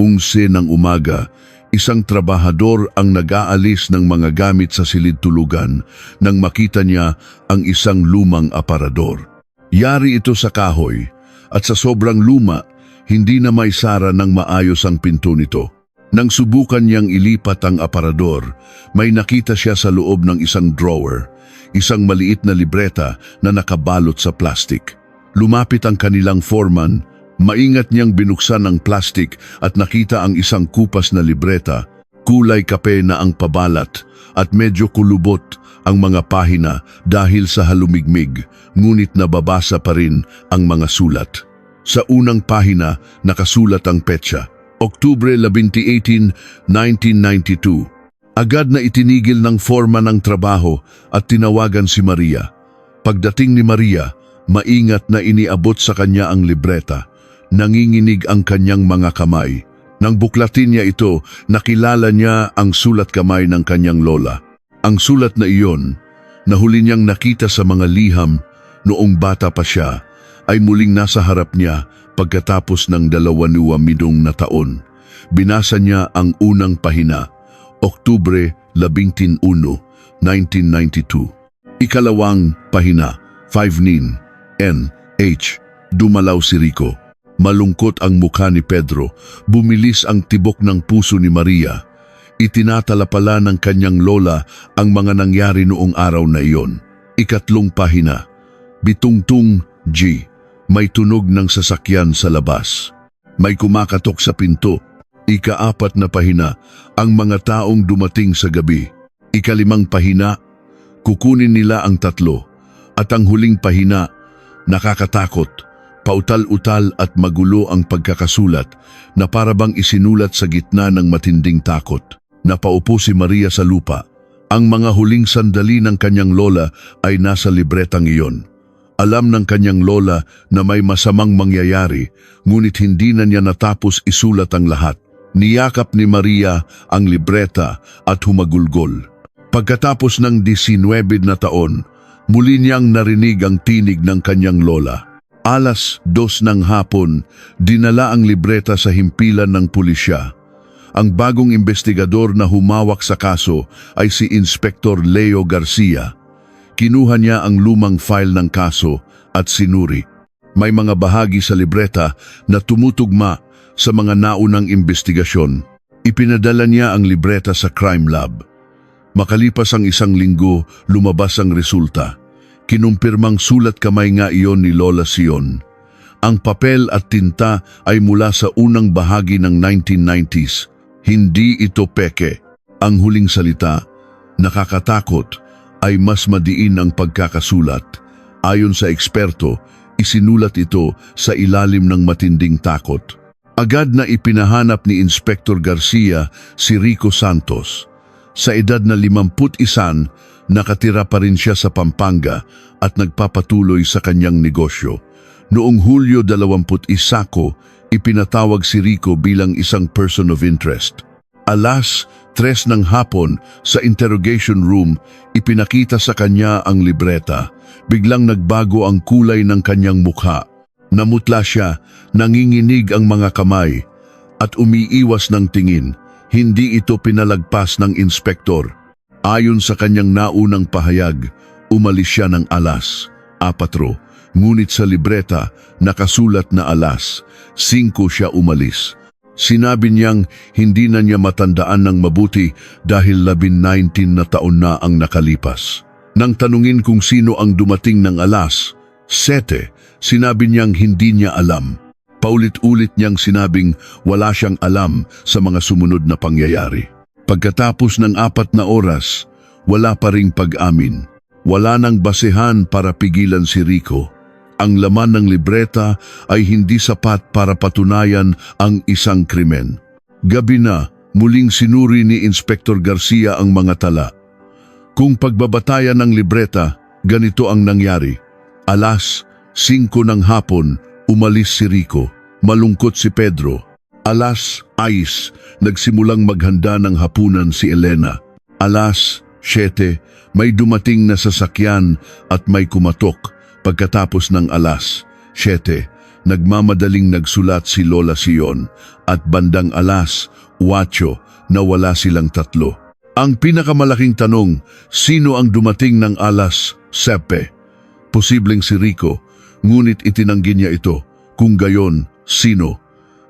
11 ng umaga, isang trabahador ang nag-aalis ng mga gamit sa silid tulugan nang makita niya ang isang lumang aparador. Yari ito sa kahoy at sa sobrang luma, hindi na may sara ng maayos ang pinto nito. Nang subukan niyang ilipat ang aparador, may nakita siya sa loob ng isang drawer, isang maliit na libreta na nakabalot sa plastik. Lumapit ang kanilang foreman, maingat niyang binuksan ang plastik at nakita ang isang kupas na libreta, kulay kape na ang pabalat at medyo kulubot ang mga pahina dahil sa halumigmig, ngunit nababasa pa rin ang mga sulat. Sa unang pahina, nakasulat ang petsa, Oktubre 18, 1992. Agad na itinigil ng foreman ang trabaho at tinawagan si Maria. Pagdating ni Maria, maingat na iniabot sa kanya ang libreta. Nanginginig ang kanyang mga kamay. Nang buklatin niya ito, nakilala niya ang sulat kamay ng kanyang lola. Ang sulat na iyon, na huli niyang nakita sa mga liham noong bata pa siya, ay muling nasa harap niya pagkatapos ng 20 na taon. Binasa niya ang unang pahina, Oktubre 11, 1992. Ikalawang pahina, 5-nin, N.H. Dumalaw si Rico. Malungkot ang mukha ni Pedro. Bumilis ang tibok ng puso ni Maria. Itinatala pala ng kanyang lola ang mga nangyari noong araw na iyon. Ikatlong pahina, Bitungtung G. May tunog ng sasakyan sa labas. May kumakatok sa pinto. Ikaapat na pahina, ang mga taong dumating sa gabi. Ikalimang pahina, kukunin nila ang tatlo. At ang huling pahina, nakakatakot, pautal-utal at magulo ang pagkakasulat na parabang isinulat sa gitna ng matinding takot. Napaupo si Maria sa lupa. Ang mga huling sandali ng kanyang lola ay nasa libretang iyon. Alam ng kanyang lola na may masamang mangyayari, ngunit hindi na niya natapos isulat ang lahat. Niyakap ni Maria ang libreta at humagulgol. Pagkatapos ng 19 na taon, muli niyang narinig ang tinig ng kanyang lola. 2:00 ng hapon, dinala ang libreta sa himpilan ng pulisya. Ang bagong investigador na humawak sa kaso ay si Inspektor Leo Garcia. Kinuha niya ang lumang file ng kaso at sinuri. May mga bahagi sa libreta na tumutugma sa mga naunang investigasyon. Ipinadala niya ang libreta sa crime lab. Makalipas ang 1 linggo, lumabas ang resulta. Kinumpirmang sulat kamay nga iyon ni Lola Sion. Ang papel at tinta ay mula sa unang bahagi ng 1990s. Hindi ito peke. Ang huling salita, nakakatakot, ay mas madiin ang pagkakasulat. Ayon sa eksperto, isinulat ito sa ilalim ng matinding takot. Agad na ipinahanap ni Inspektor Garcia si Rico Santos. Sa edad na 51, nakatira pa rin siya sa Pampanga at nagpapatuloy sa kanyang negosyo. Noong Hulyo 21, ipinatawag si Rico bilang isang person of interest. 3:00 ng hapon sa interrogation room, ipinakita sa kanya ang libreta. Biglang nagbago ang kulay ng kanyang mukha. Namutla siya, nanginginig ang mga kamay, at umiiwas ng tingin. Hindi ito pinalagpas ng inspektor. Ayon sa kanyang naunang pahayag, umalis siya ng 4:00. Ngunit sa libreta, nakasulat na 5:00 siya umalis. Sinabi niyang hindi na niya matandaan ng mabuti dahil 19 na taon na ang nakalipas. Nang tanungin kung sino ang dumating ng 7:00, sinabi niyang hindi niya alam. Paulit-ulit niyang sinabing wala siyang alam sa mga sumunod na pangyayari. Pagkatapos ng 4 na oras, wala pa ring pag-amin. Wala nang basehan para pigilan si Rico. Ang laman ng libreta ay hindi sapat para patunayan ang isang krimen. Gabi na, muling sinuri ni Inspektor Garcia ang mga tala. Kung pagbabatayan ng libreta, ganito ang nangyari. 5:00 ng hapon, umalis si Rico. Malungkot si Pedro. 6:00, nagsimulang maghanda ng hapunan si Elena. 7:00, may dumating na sasakyan at may kumatok. Pagkatapos ng 7:00, nagmamadaling nagsulat si Lola Sion at bandang 8:00, nawala silang tatlo. Ang pinakamalaking tanong, sino ang dumating ng 7:00? Posibleng si Rico, ngunit itinanggi niya ito. Kung gayon, sino?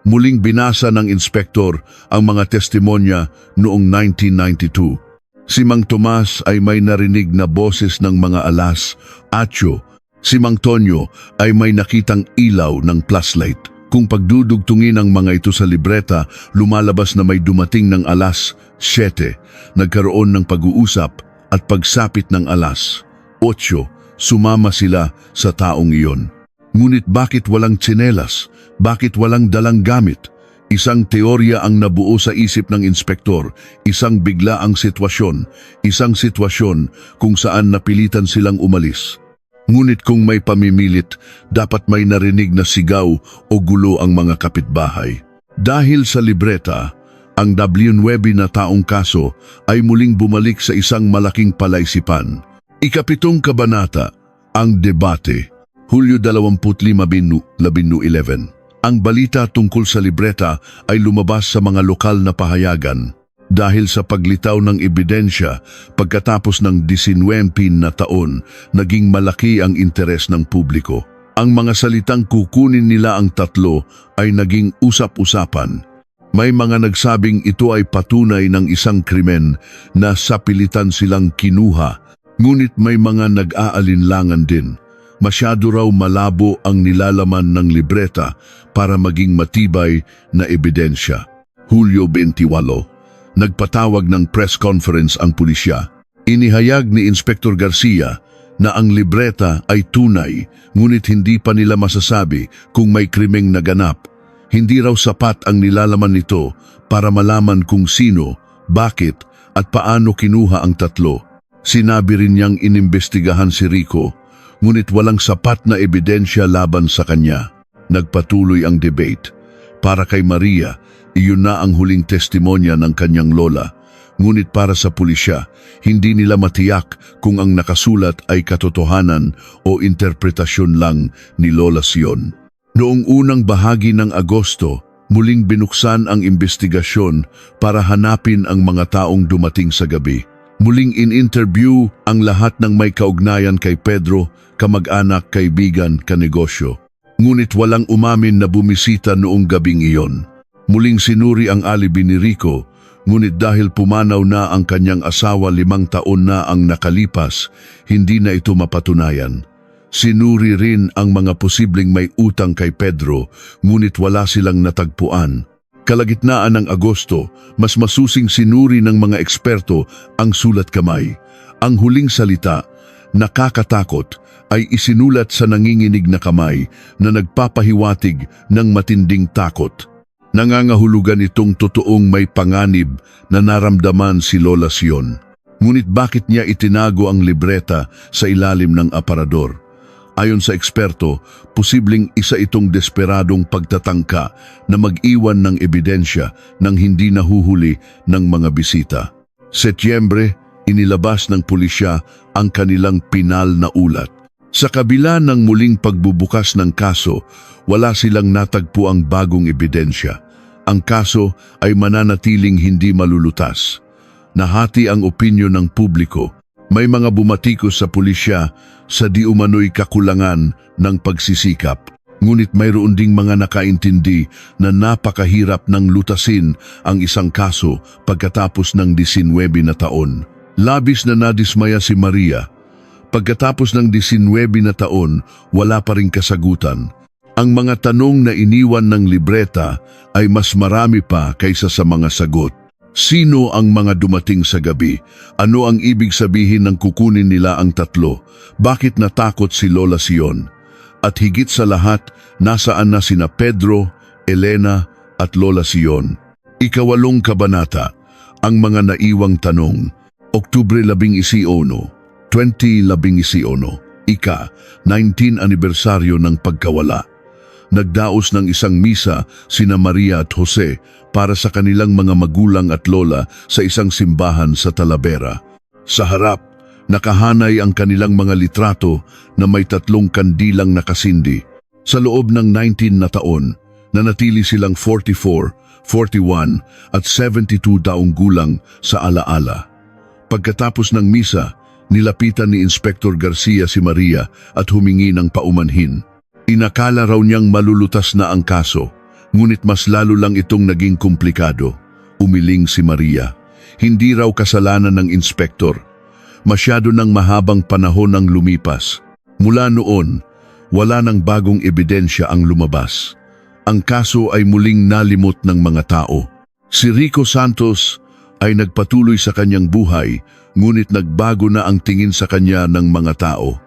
Muling binasa ng inspektor ang mga testimonya noong 1992. Si Mang Tomas ay may narinig na boses ng mga 8:00. Si Mang Tonyo ay may nakitang ilaw ng flashlight. Kung pagdudugtungin ang mga ito sa libreta, lumalabas na may dumating ng 7:00. Nagkaroon ng pag-uusap at pagsapit ng 8:00, sumama sila sa taong iyon. Ngunit bakit walang tsinelas? Bakit walang dalang gamit? Isang teorya ang nabuo sa isip ng inspektor, isang biglaang sitwasyon, isang sitwasyon kung saan napilitan silang umalis. Ngunit kung may pamimilit, dapat may narinig na sigaw o gulo ang mga kapitbahay. Dahil sa libreta, ang 9 na taong kaso ay muling bumalik sa isang malaking palaisipan. 7 kabanata, ang debate. Hulyo 25, 2011. Ang balita tungkol sa libreta ay lumabas sa mga lokal na pahayagan. Dahil sa paglitaw ng ebidensya, pagkatapos ng 19 na taon, naging malaki ang interes ng publiko. Ang mga salitang kukunin nila ang tatlo ay naging usap-usapan. May mga nagsabing ito ay patunay ng isang krimen na sapilitan silang kinuha, ngunit may mga nag-aalinlangan din. Masyado raw malabo ang nilalaman ng libreta para maging matibay na ebidensya. Hulyo 28, nagpatawag ng press conference ang pulisya. Inihayag ni Inspektor Garcia na ang libreta ay tunay, ngunit hindi pa nila masasabi kung may krimeng naganap. Hindi raw sapat ang nilalaman nito para malaman kung sino, bakit at paano kinuha ang tatlo. Sinabi rin niyang inimbestigahan si Rico, ngunit walang sapat na ebidensya laban sa kanya. Nagpatuloy ang debate. Para kay Maria, iyon na ang huling testimonya ng kanyang lola. Ngunit para sa pulisya, hindi nila matiyak kung ang nakasulat ay katotohanan o interpretasyon lang ni Lola Sion. Noong unang bahagi ng Agosto, muling binuksan ang investigasyon para hanapin ang mga taong dumating sa gabi. Muling in-interview ang lahat ng may kaugnayan kay Pedro, kamag-anak, kaibigan, kanegosyo. Ngunit walang umamin na bumisita noong gabing iyon. Muling sinuri ang alibi ni Rico, ngunit dahil pumanaw na ang kanyang asawa 5 taon na ang nakalipas, hindi na ito mapatunayan. Sinuri rin ang mga posibleng may utang kay Pedro, ngunit wala silang natagpuan. Kalagitnaan ng Agosto, mas masusing sinuri ng mga eksperto ang sulat kamay. Ang huling salita, nakakatakot, ay isinulat sa nanginginig na kamay na nagpapahiwatig ng matinding takot. Nangangahulugan itong totoong may panganib na naramdaman si Lola Sion. Ngunit bakit niya itinago ang libreta sa ilalim ng aparador? Ayon sa eksperto, posibleng isa itong desperadong pagtatangka na mag-iwan ng ebidensya nang hindi nahuhuli ng mga bisita. Setyembre, inilabas ng pulisya ang kanilang pinal na ulat. Sa kabila ng muling pagbubukas ng kaso, wala silang natagpuang bagong ebidensya. Ang kaso ay mananatiling hindi malulutas. Nahati ang opinyon ng publiko. May mga bumatikos sa pulisya sa di umano'y kakulangan ng pagsisikap. Ngunit mayroon ding mga nakaintindi na napakahirap ng lutasin ang isang kaso pagkatapos ng 19 na taon. Labis na nadismaya si Maria. Pagkatapos ng 19 na taon, wala pa ring kasagutan. Ang mga tanong na iniwan ng libreta ay mas marami pa kaysa sa mga sagot. Sino ang mga dumating sa gabi? Ano ang ibig sabihin ng kukunin nila ang tatlo? Bakit natakot si Lola Sion? At higit sa lahat, nasaan na sina Pedro, Elena at Lola Sion? Ika-8 kabanata, ang mga naiwang tanong. Oktubre 11, 2011, ika-19 anibersaryo ng pagkawala. Nagdaos ng isang misa sina Maria at Jose para sa kanilang mga magulang at lola sa isang simbahan sa Talavera. Sa harap, nakahanay ang kanilang mga litrato na may 3 kandilang nakasindi. Sa loob ng 19 na taon, nanatili silang 44, 41 at 72 taong gulang sa alaala. Pagkatapos ng misa, nilapitan ni Inspektor Garcia si Maria at humingi ng paumanhin. Inakala raw niyang malulutas na ang kaso, ngunit mas lalo lang itong naging komplikado. Umiling si Maria. Hindi raw kasalanan ng inspektor. Masyado ng mahabang panahon ang lumipas. Mula noon, wala nang bagong ebidensya ang lumabas. Ang kaso ay muling nalimot ng mga tao. Si Rico Santos ay nagpatuloy sa kanyang buhay, ngunit nagbago na ang tingin sa kanya ng mga tao.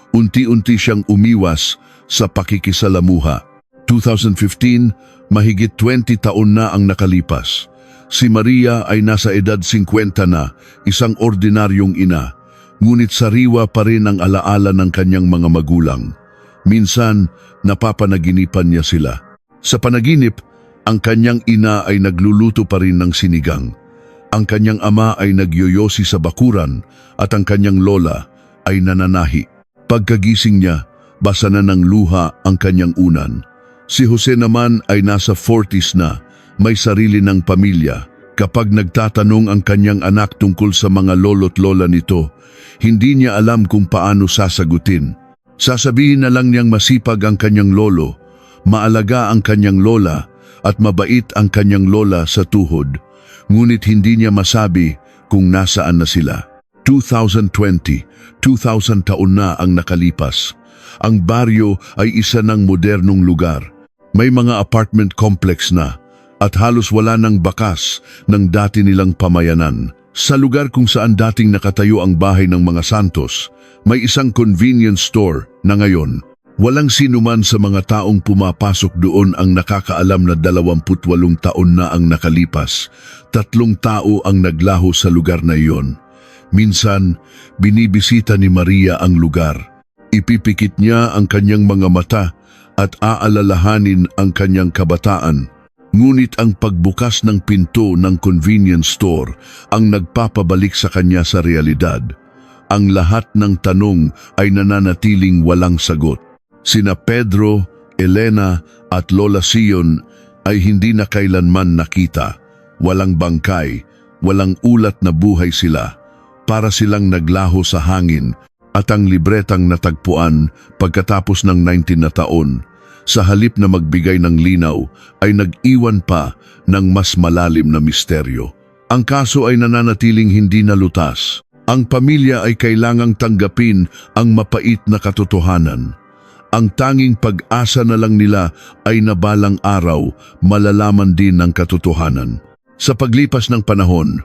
Unti-unti siyang umiwas sa pakikisalamuha. 2015, mahigit 20 taon na ang nakalipas. Si Maria ay nasa edad 50 na, isang ordinaryong ina, ngunit sariwa pa rin ang alaala ng kanyang mga magulang. Minsan, napapanaginipan niya sila. Sa panaginip, ang kanyang ina ay nagluluto pa rin ng sinigang. Ang kanyang ama ay nagyoyosi sa bakuran at ang kanyang lola ay nananahi. Pagkagising niya, basa na ng luha ang kanyang unan. Si Jose naman ay nasa 40s na, may sarili ng pamilya, Kapag nagtatanong ang kanyang anak tungkol sa mga lolo't lola nito, hindi niya alam kung paano sasagutin. Sasabihin na lang niyang masipag ang kanyang lolo, maalaga ang kanyang lola, at mabait ang kanyang lola sa tuhod. Ngunit hindi niya masabi kung nasaan na sila. 2020, 2,000 taon na ang nakalipas. Ang baryo ay isa ng modernong lugar. May mga apartment complex na at halos wala ng bakas ng dati nilang pamayanan. Sa lugar kung saan dating nakatayo ang bahay ng mga Santos, may isang convenience store na ngayon. Walang sinuman sa mga taong pumapasok doon ang nakakaalam na 28 taon na ang nakalipas. 3 tao ang naglaho sa lugar na iyon. Minsan, binibisita ni Maria ang lugar. Ipipikit niya ang kanyang mga mata at aalalahanin ang kanyang kabataan. Ngunit ang pagbukas ng pinto ng convenience store ang nagpapabalik sa kanya sa realidad. Ang lahat ng tanong ay nananatiling walang sagot. Sina Pedro, Elena at Lola Sion ay hindi na kailanman nakita. Walang bangkay, walang ulat na buhay sila. Para silang naglaho sa hangin at ang libretang natagpuan pagkatapos ng 19 na taon, sa halip na magbigay ng linaw ay nag-iwan pa ng mas malalim na misteryo. Ang kaso ay nananatiling hindi nalutas. Ang pamilya ay kailangang tanggapin ang mapait na katotohanan. Ang tanging pag-asa na lang nila ay na balang araw malalaman din ng katotohanan. Sa paglipas ng panahon,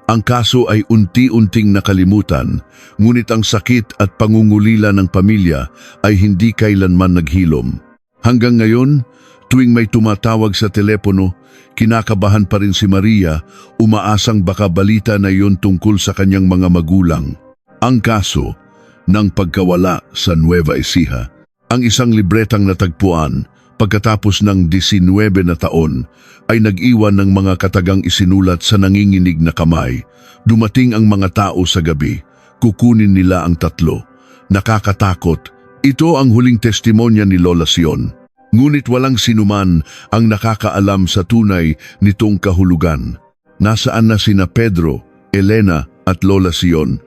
ang kaso ay unti-unting nakalimutan, ngunit ang sakit at pangungulila ng pamilya ay hindi kailanman naghilom. Hanggang ngayon, tuwing may tumatawag sa telepono, kinakabahan pa rin si Maria, umaasang baka balita na iyon tungkol sa kanyang mga magulang. Ang kaso ng pagkawala sa Nueva Ecija. Ang isang libretang natagpuan pagkatapos ng 19 na taon ay nag-iwan ng mga katagang isinulat sa nanginginig na kamay. Dumating ang mga tao sa gabi, kukunin nila ang 3. Nakakatakot. Ito ang huling testimonya ni Lola Sion. Ngunit walang sinuman ang nakakaalam sa tunay nitong kahulugan. Nasaan na sina Pedro, Elena at Lola Sion?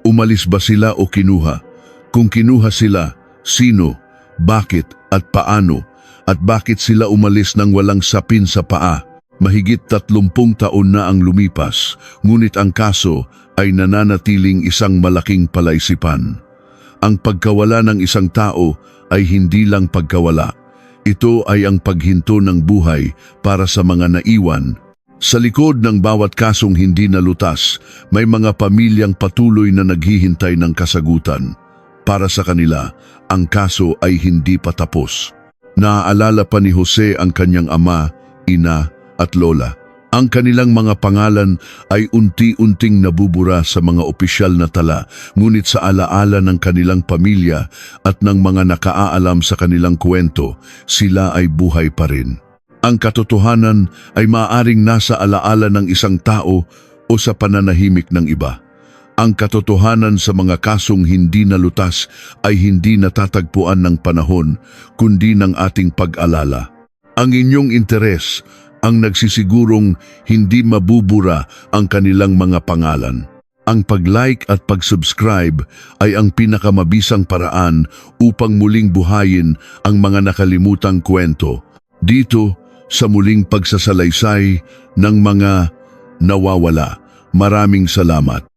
Umalis ba sila o kinuha? Kung kinuha sila, sino, bakit at paano? At bakit sila umalis nang walang sapin sa paa? Mahigit 30 taon na ang lumipas, ngunit ang kaso ay nananatiling isang malaking palaisipan. Ang pagkawala ng isang tao ay hindi lang pagkawala. Ito ay ang paghinto ng buhay para sa mga naiwan. Sa likod ng bawat kasong hindi nalutas, may mga pamilyang patuloy na naghihintay ng kasagutan. Para sa kanila, ang kaso ay hindi pa tapos. Naaalala pa ni Jose ang kanyang ama, ina at lola. Ang kanilang mga pangalan ay unti-unting nabubura sa mga opisyal na tala, ngunit sa alaala ng kanilang pamilya at ng mga nakaalam sa kanilang kwento, sila ay buhay pa rin. Ang katotohanan ay maaaring nasa alaala ng isang tao o sa pananahimik ng iba. Ang katotohanan sa mga kasong hindi nalutas ay hindi natatagpuan ng panahon, kundi ng ating pag-alala. Ang inyong interes ang nagsisigurong hindi mabubura ang kanilang mga pangalan. Ang pag-like at pag-subscribe ay ang pinakamabisang paraan upang muling buhayin ang mga nakalimutang kwento. Dito sa muling pagsasalaysay ng mga nawawala. Maraming salamat.